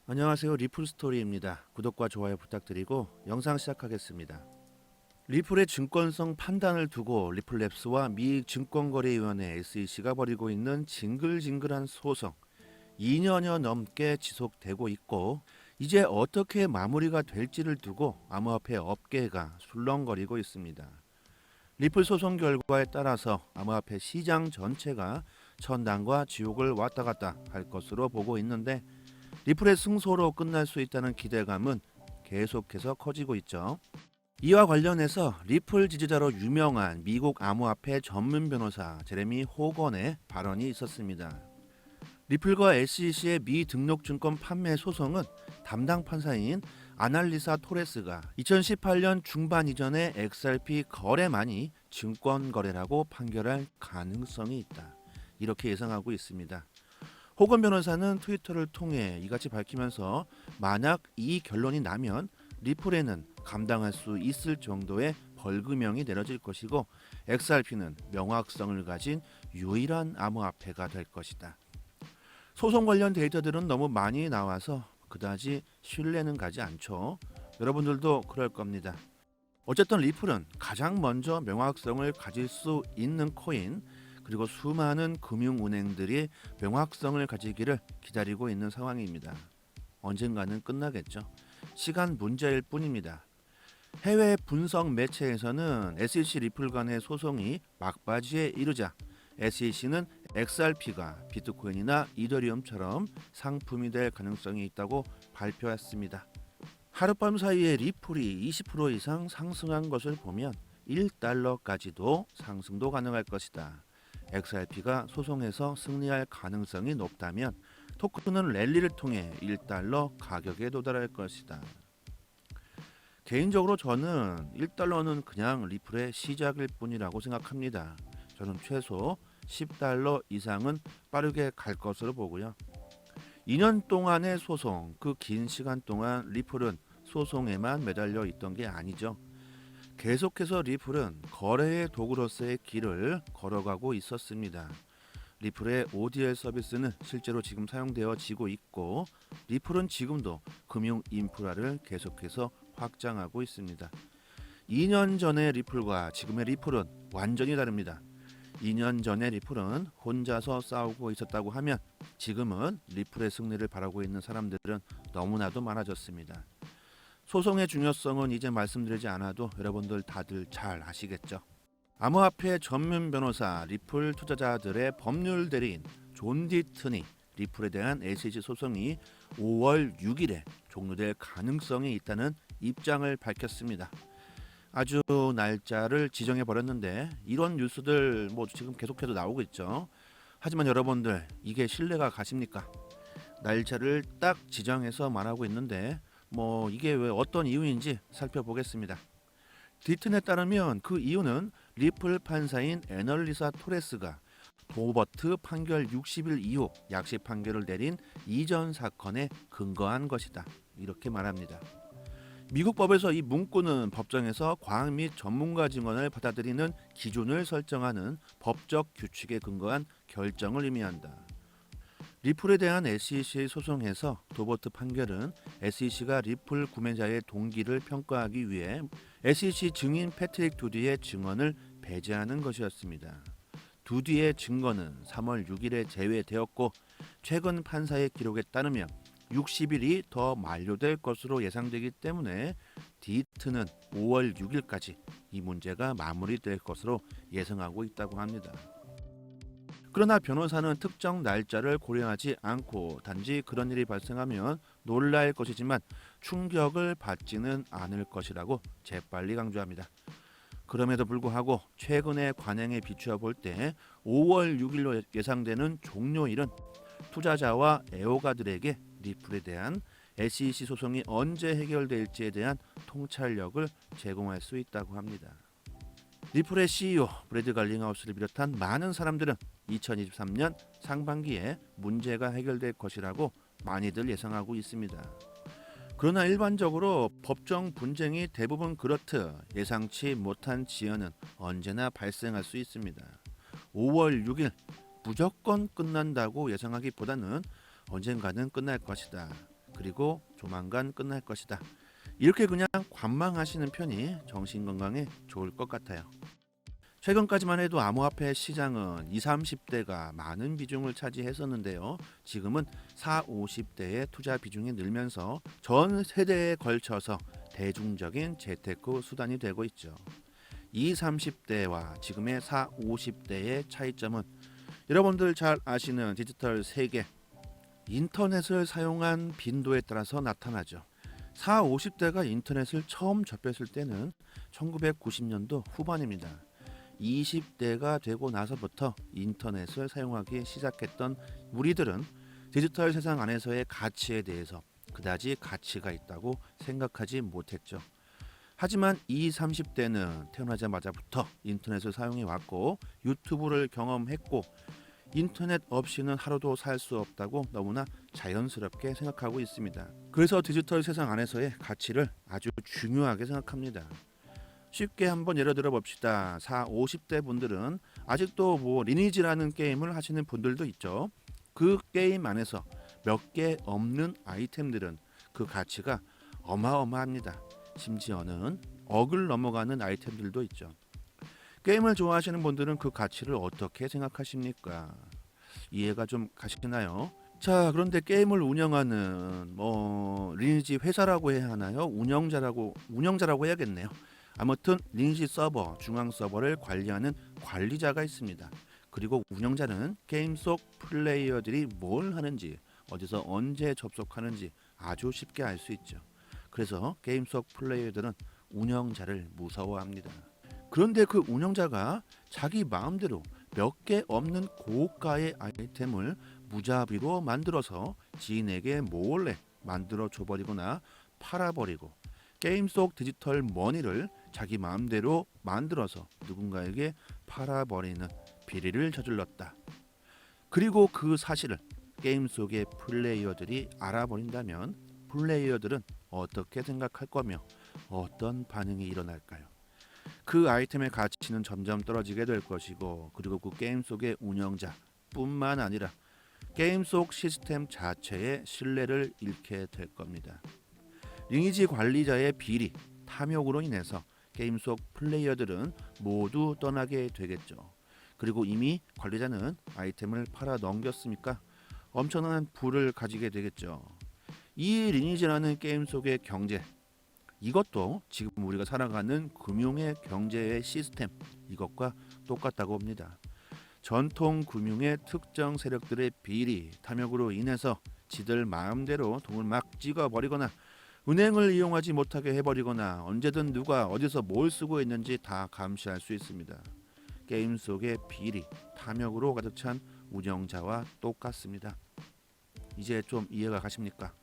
안녕하세요. 리플스토리입니다. 구독과 좋아요 부탁드리고 영상 시작하겠습니다. 리플의 증권성 판단을 두고 리플랩스와 미 증권거래위원회 SEC가 벌이고 있는 징글징글한 소송 2년여 넘게 지속되고 있고 이제 어떻게 마무리가 될지를 두고 암호화폐 업계가 술렁거리고 있습니다. 리플 소송 결과에 따라서 암호화폐 시장 전체가 천당과 지옥을 왔다 갔다 할 것으로 보고 있는데 리플의 승소로 끝날 수 있다는 기대감은 계속해서 커지고 있죠. 이와 관련해서 리플 지지자로 유명한 미국 암호화폐 전문 변호사 제레미 호건의 발언이 있었습니다. 리플과 SEC의 미등록 증권 판매 소송은 담당 판사인 아날리사 토레스가 2018년 중반 이전의 XRP 거래만이 증권 거래라고 판결할 가능성이 있다. 이렇게 예상하고 있습니다. 호건 변호사는 트위터를 통해 이같이 밝히면서 만약 이 결론이 나면 리플에는 감당할 수 있을 정도의 벌금형이 내려질 것이고 XRP는 명확성을 가진 유일한 암호화폐가 될 것이다. 소송 관련 데이터들은 너무 많이 나와서 그다지 신뢰는 가지 않죠. 여러분들도 그럴 겁니다. 어쨌든 리플은 가장 먼저 명확성을 가질 수 있는 코인 그리고 수많은 금융은행들이 명확성을 가지기를 기다리고 있는 상황입니다. 언젠가는 끝나겠죠. 시간 문제일 뿐입니다. 해외 분석 매체에서는 SEC 리플 간의 소송이 막바지에 이르자 SEC는 XRP가 비트코인이나 이더리움처럼 상품이 될 가능성이 있다고 발표했습니다. 하룻밤 사이에 리플이 20% 이상 상승한 것을 보면 1달러까지도 상승도 가능할 것이다. XRP가 소송에서 승리할 가능성이 높다면 토큰은 랠리를 통해 1달러 가격에 도달할 것이다. 개인적으로 저는 1달러는 그냥 리플의 시작일 뿐이라고 생각합니다. 저는 최소 10달러 이상은 빠르게 갈 것으로 보고요. 2년 동안의 소송, 그 긴 시간 동안 리플은 소송에만 매달려 있던 게 아니죠. 계속해서 리플은 거래의 도구로서의 길을 걸어가고 있었습니다. 리플의 ODL 서비스는 실제로 지금 사용되어지고 있고 리플은 지금도 금융 인프라를 계속해서 확장하고 있습니다. 2년 전의 리플과 지금의 리플은 완전히 다릅니다. 2년 전의 리플은 혼자서 싸우고 있었다고 하면 지금은 리플의 승리를 바라고 있는 사람들은 너무나도 많아졌습니다. 소송의 중요성은 이제 말씀드리지 않아도 여러분들 다들 잘 아시겠죠. 암호화폐 전문 변호사 리플 투자자들의 법률 대리인 존 디튼이 리플에 대한 SEC 소송이 5월 6일에 종료될 가능성이 있다는 입장을 밝혔습니다. 아주 날짜를 지정해 버렸는데 이런 뉴스들 지금 계속해서 나오고 있죠. 하지만 여러분들 이게 신뢰가 가십니까? 날짜를 딱 지정해서 말하고 있는데 이게 왜 어떤 이유인지 살펴보겠습니다. 디튼에 따르면 그 이유는 리플 판사인 애널리사 토레스가 도버트 판결 60일 이후 약식 판결을 내린 이전 사건에 근거한 것이다. 이렇게 말합니다. 미국 법에서 이 문구는 법정에서 과학 및 전문가 증언을 받아들이는 기준을 설정하는 법적 규칙에 근거한 결정을 의미한다. 리플에 대한 SEC의 소송에서 도버트 판결은 SEC가 리플 구매자의 동기를 평가하기 위해 SEC 증인 패트릭 두디의 증언을 배제하는 것이었습니다. 두디의 증거는 3월 6일에 제외되었고 최근 판사의 기록에 따르면 60일이 더 만료될 것으로 예상되기 때문에 디트는 5월 6일까지 이 문제가 마무리될 것으로 예상하고 있다고 합니다. 그러나 변호사는 특정 날짜를 고려하지 않고 단지 그런 일이 발생하면 놀랄 것이지만 충격을 받지는 않을 것이라고 재빨리 강조합니다. 그럼에도 불구하고 최근의 관행에 비추어 볼 때 5월 6일로 예상되는 종료일은 투자자와 애호가들에게 리플에 대한 SEC 소송이 언제 해결될지에 대한 통찰력을 제공할 수 있다고 합니다. 리플의 CEO 브래드 갈링하우스를 비롯한 많은 사람들은 2023년 상반기에 문제가 해결될 것이라고 많이들 예상하고 있습니다. 그러나 일반적으로 법정 분쟁이 대부분 그렇듯 예상치 못한 지연은 언제나 발생할 수 있습니다. 5월 6일 무조건 끝난다고 예상하기보다는 언젠가는 끝날 것이다. 그리고 조만간 끝날 것이다. 이렇게 그냥 관망하시는 편이 정신건강에 좋을 것 같아요. 최근까지만 해도 암호화폐 시장은 20, 30대가 많은 비중을 차지했었는데요. 지금은 40, 50대의 투자 비중이 늘면서 전 세대에 걸쳐서 대중적인 재테크 수단이 되고 있죠. 20, 30대와 지금의 40, 50대의 차이점은 여러분들 잘 아시는 디지털 세계, 인터넷을 사용한 빈도에 따라서 나타나죠. 40, 50대가 인터넷을 처음 접했을 때는 1990년도 후반입니다. 20대가 되고 나서부터 인터넷을 사용하기 시작했던 우리들은 디지털 세상 안에서의 가치에 대해서 그다지 가치가 있다고 생각하지 못했죠. 하지만 20, 30대는 태어나자마자부터 인터넷을 사용해 왔고 유튜브를 경험했고 인터넷 없이는 하루도 살 수 없다고 너무나 자연스럽게 생각하고 있습니다. 그래서 디지털 세상 안에서의 가치를 아주 중요하게 생각합니다. 쉽게 한번 예를 들어 봅시다. 40, 50대 분들은 아직도 리니지라는 게임을 하시는 분들도 있죠. 그 게임 안에서 몇 개 없는 아이템들은 그 가치가 어마어마합니다. 심지어는 억을 넘어가는 아이템들도 있죠. 게임을 좋아하시는 분들은 그 가치를 어떻게 생각하십니까? 이해가 좀 가시나요? 자, 그런데 게임을 운영하는 리니지 회사라고 해야 하나요? 운영자라고 해야겠네요. 아무튼 리니지 서버, 중앙 서버를 관리하는 관리자가 있습니다. 그리고 운영자는 게임 속 플레이어들이 뭘 하는지, 어디서 언제 접속하는지 아주 쉽게 알 수 있죠. 그래서 게임 속 플레이어들은 운영자를 무서워합니다. 그런데 그 운영자가 자기 마음대로 몇 개 없는 고가의 아이템을 무자비로 만들어서 지인에게 몰래 만들어 줘버리거나 팔아버리고 게임 속 디지털 머니를 자기 마음대로 만들어서 누군가에게 팔아버리는 비리를 저질렀다. 그리고 그 사실을 게임 속의 플레이어들이 알아버린다면 플레이어들은 어떻게 생각할 거며 어떤 반응이 일어날까요? 그 아이템의 가치는 점점 떨어지게 될 것이고 그리고 그 게임 속의 운영자뿐만 아니라 게임 속 시스템 자체의 신뢰를 잃게 될 겁니다. 리니지 관리자의 비리, 탐욕으로 인해서 게임 속 플레이어들은 모두 떠나게 되겠죠. 그리고 이미 관리자는 아이템을 팔아 넘겼으니까 엄청난 부를 가지게 되겠죠. 이 리니지라는 게임 속의 경제, 이것도 지금 우리가 살아가는 금융의 경제의 시스템, 이것과 똑같다고 봅니다. 전통 금융의 특정 세력들의 비리, 탐욕으로 인해서 지들 마음대로 돈을 막 찍어버리거나 은행을 이용하지 못하게 해버리거나 언제든 누가 어디서 뭘 쓰고 있는지 다 감시할 수 있습니다. 게임 속의 비리, 탐욕으로 가득 찬 운영자와 똑같습니다. 이제 좀 이해가 가십니까?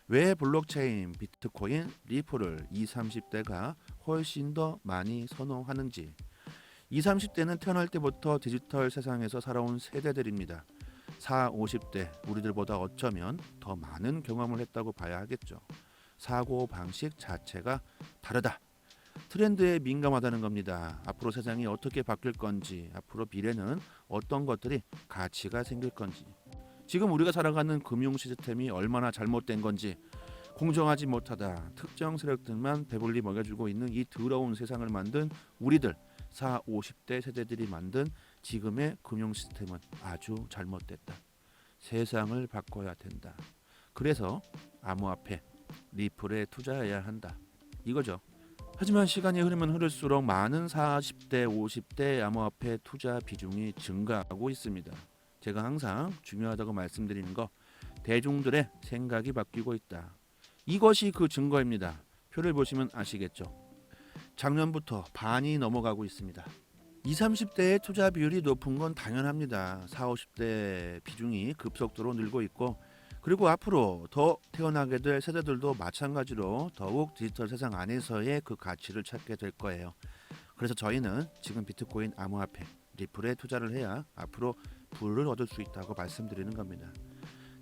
왜 블록체인, 비트코인, 리플을 20, 30대가 훨씬 더 많이 선호하는지. 20, 30대는 태어날 때부터 디지털 세상에서 살아온 세대들입니다. 40, 50대 우리들보다 어쩌면 더 많은 경험을 했다고 봐야 하겠죠. 사고 방식 자체가 다르다. 트렌드에 민감하다는 겁니다. 앞으로 세상이 어떻게 바뀔 건지, 앞으로 미래는 어떤 것들이 가치가 생길 건지, 지금 우리가 살아가는 금융 시스템이 얼마나 잘못된 건지, 공정하지 못하다 특정 세력들만 배불리 먹여주고 있는 이 더러운 세상을 만든 우리들 40, 50대 세대들이 만든 지금의 금융 시스템은 아주 잘못됐다. 세상을 바꿔야 된다. 그래서 암호화폐, 리플에 투자해야 한다. 이거죠. 하지만 시간이 흐르면 흐를수록 많은 40대, 50대 암호화폐 투자 비중이 증가하고 있습니다. 제가 항상 중요하다고 말씀드리는 거, 대중들의 생각이 바뀌고 있다. 이것이 그 증거입니다. 표를 보시면 아시겠죠. 작년부터 반이 넘어가고 있습니다. 20, 30대의 투자 비율이 높은 건 당연합니다. 40, 50대 비중이 급속도로 늘고 있고 그리고 앞으로 더 태어나게 될 세대들도 마찬가지로 더욱 디지털 세상 안에서의 그 가치를 찾게 될 거예요. 그래서 저희는 지금 비트코인, 암호화폐, 리플에 투자를 해야 앞으로 부를 얻을 수 있다고 말씀드리는 겁니다.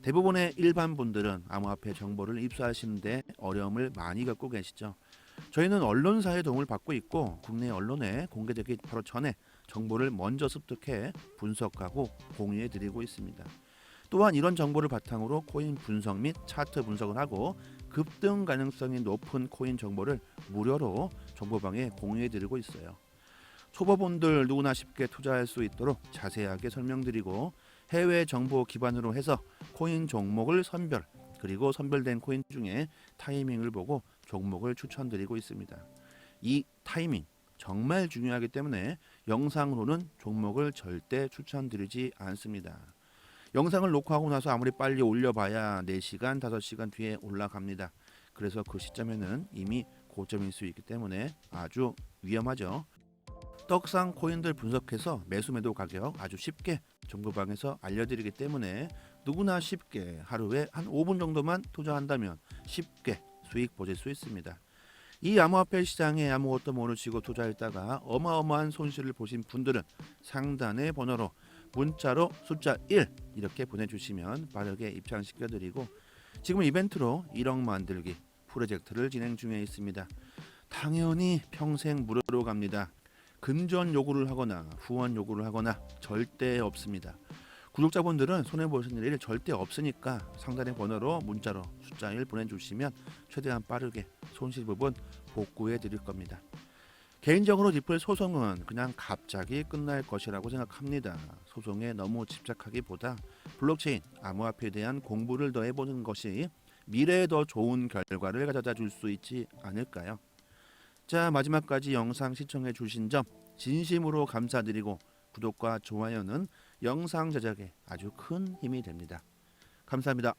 대부분의 일반 분들은 암호화폐 정보를 입수하시는데 어려움을 많이 겪고 계시죠. 저희는 언론사의 도움을 받고 있고 국내 언론에 공개되기 바로 전에 정보를 먼저 습득해 분석하고 공유해 드리고 있습니다. 또한 이런 정보를 바탕으로 코인 분석 및 차트 분석을 하고 급등 가능성이 높은 코인 정보를 무료로 정보방에 공유해드리고 있어요. 초보분들 누구나 쉽게 투자할 수 있도록 자세하게 설명드리고 해외 정보 기반으로 해서 코인 종목을 선별, 그리고 선별된 코인 중에 타이밍을 보고 종목을 추천드리고 있습니다. 이 타이밍 정말 중요하기 때문에 영상으로는 종목을 절대 추천드리지 않습니다. 영상을 녹화하고 나서 아무리 빨리 올려봐야 4시간, 5시간 뒤에 올라갑니다. 그래서 그 시점에는 이미 고점일 수 있기 때문에 아주 위험하죠. 떡상 코인들 분석해서 매수 매도 가격 아주 쉽게 정보방에서 알려드리기 때문에 누구나 쉽게 하루에 한 5분 정도만 투자한다면 쉽게 수익 보실 수 있습니다. 이 암호화폐 시장에 아무것도 모르시고 투자했다가 어마어마한 손실을 보신 분들은 상단의 번호로 문자로 숫자 1 이렇게 보내주시면 빠르게 입장시켜드리고 지금 이벤트로 1억 만들기 프로젝트를 진행 중에 있습니다. 당연히 평생 무료로 갑니다. 금전 요구를 하거나 후원 요구를 하거나 절대 없습니다. 구독자분들은 손해보시는 일 절대 없으니까 상단의 번호로 문자로 숫자 1 보내주시면 최대한 빠르게 손실 부분 복구해 드릴 겁니다. 개인적으로 리플 소송은 그냥 갑자기 끝날 것이라고 생각합니다. 소송에 너무 집착하기보다 블록체인, 암호화폐에 대한 공부를 더 해보는 것이 미래에 더 좋은 결과를 가져다 줄 수 있지 않을까요? 자, 마지막까지 영상 시청해 주신 점 진심으로 감사드리고 구독과 좋아요는 영상 제작에 아주 큰 힘이 됩니다. 감사합니다.